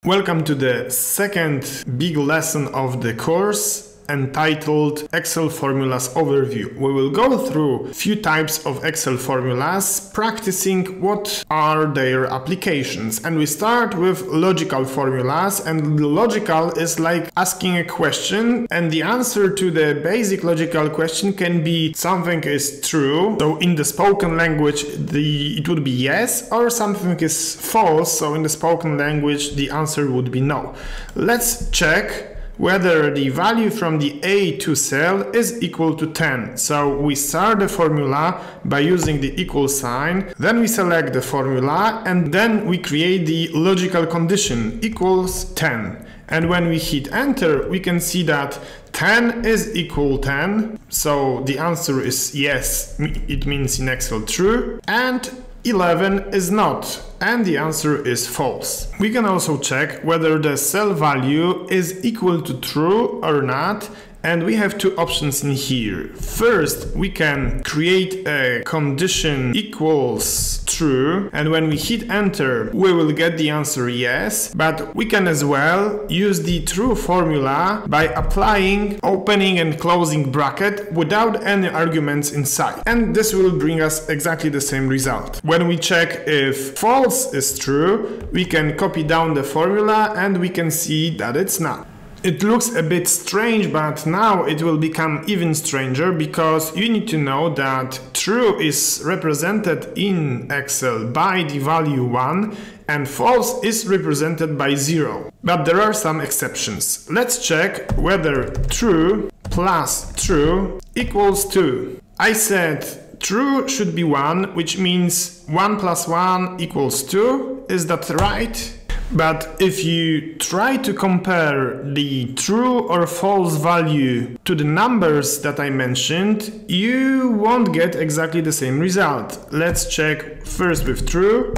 Welcome to the second big lesson of the course entitled Excel Formulas Overview. We will go through a few types of Excel formulas, practicing what are their applications. And we start with logical formulas, and logical is like asking a question, and the answer to the basic logical question can be something is true, so in the spoken language it would be yes, or something is false, so in the spoken language the answer would be no. Let's check whether the value from the A2 cell is equal to 10. So we start the formula by using the equal sign, then we select the formula, and then we create the logical condition equals 10. And when we hit enter, we can see that 10 is equal 10, so the answer is yes, it means in Excel true, and 11 is not, and the answer is false. We can also check whether the cell value is equal to true or not, and we have two options in here. First, we can create a condition equals true, and when we hit enter, we will get the answer yes, but we can as well use the true formula by applying opening and closing bracket without any arguments inside, and this will bring us exactly the same result. When we check if false is true, we can copy down the formula and we can see that it's not. It looks a bit strange, but now it will become even stranger, because you need to know that true is represented in Excel by the value 1 and false is represented by 0. But there are some exceptions. Let's check whether true plus true equals 2. I said true should be 1, which means 1 plus 1 equals 2. Is that right? But if you try to compare the true or false value to the numbers that I mentioned, you won't get exactly the same result. Let's check first with true.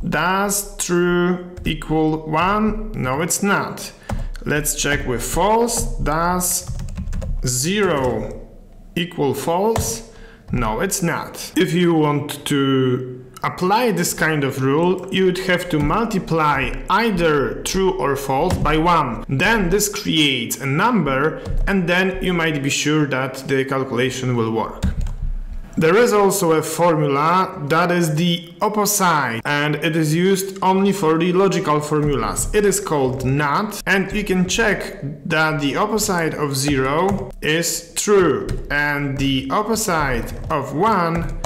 Does true equal 1? No, it's not. Let's check with false. Does 0 equal false? No, it's not. If you want to apply this kind of rule, you would have to multiply either true or false by 1. Then this creates a number, and then you might be sure that the calculation will work. There is also a formula that is the opposite, and it is used only for the logical formulas. It is called NOT, and you can check that the opposite of 0 is true, and the opposite of 1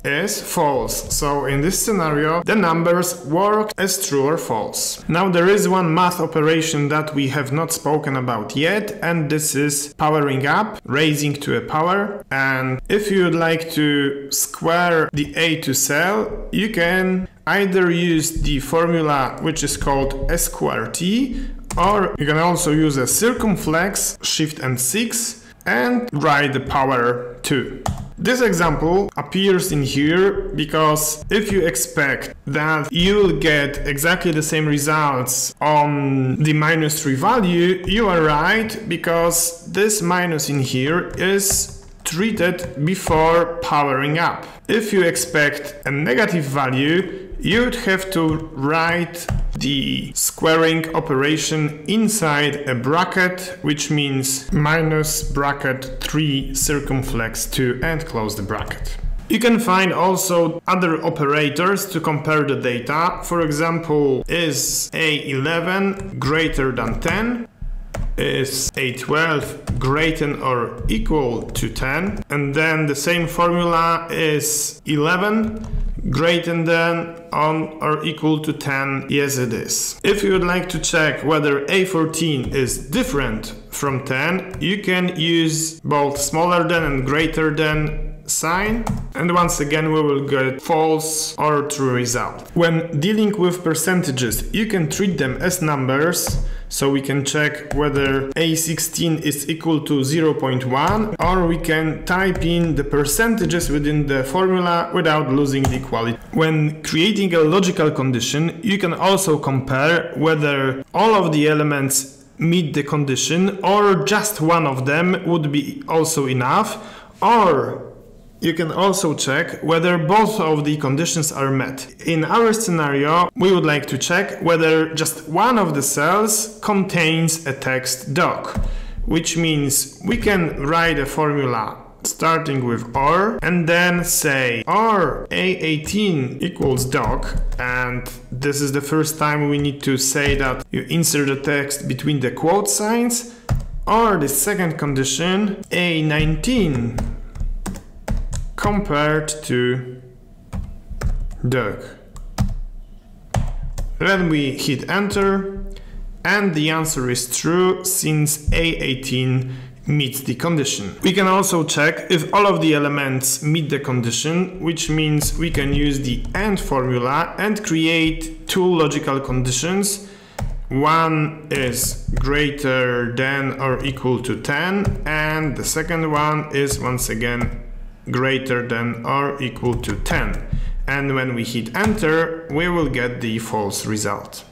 is false. So in this scenario, the numbers work as true or false. Now there is one math operation that we have not spoken about yet, and this is powering up, raising to a power. And if you would like to square the A2 cell, you can either use the formula which is called S square T, or you can also use a circumflex, Shift and 6, and write the power 2. This example appears in here because if you expect that you will get exactly the same results on the -3 value, you are right, because this minus in here is treated before powering up. If you expect a negative value, you would have to write the squaring operation inside a bracket, which means minus bracket 3 circumflex 2 and close the bracket. You can find also other operators to compare the data. For example, is A11 greater than 10? Is A12 greater or equal to 10? And then the same formula, is 11 greater than or equal to 10? Yes, it is. If you would like to check whether A14 is different from 10, you can use both smaller than and greater than sign, and once again we will get false or true result. When dealing with percentages, you can treat them as numbers, so we can check whether A16 is equal to 0.1, or we can type in the percentages within the formula without losing the equality. When creating a logical condition, you can also compare whether all of the elements meet the condition, or just one of them would be also enough, or You can also check whether both of the conditions are met. In our scenario, we would like to check whether just one of the cells contains a text doc, which means we can write a formula starting with OR and then say OR A18 equals doc, and this is the first time we need to say that you insert the text between the quote signs, or the second condition A19 compared to doc. Then we hit enter, and the answer is true since A18 meets the condition. We can also check if all of the elements meet the condition, which means we can use the AND formula and create two logical conditions. One is greater than or equal to 10, and the second one is once again greater than or equal to 10. And when we hit enter, we will get the false result.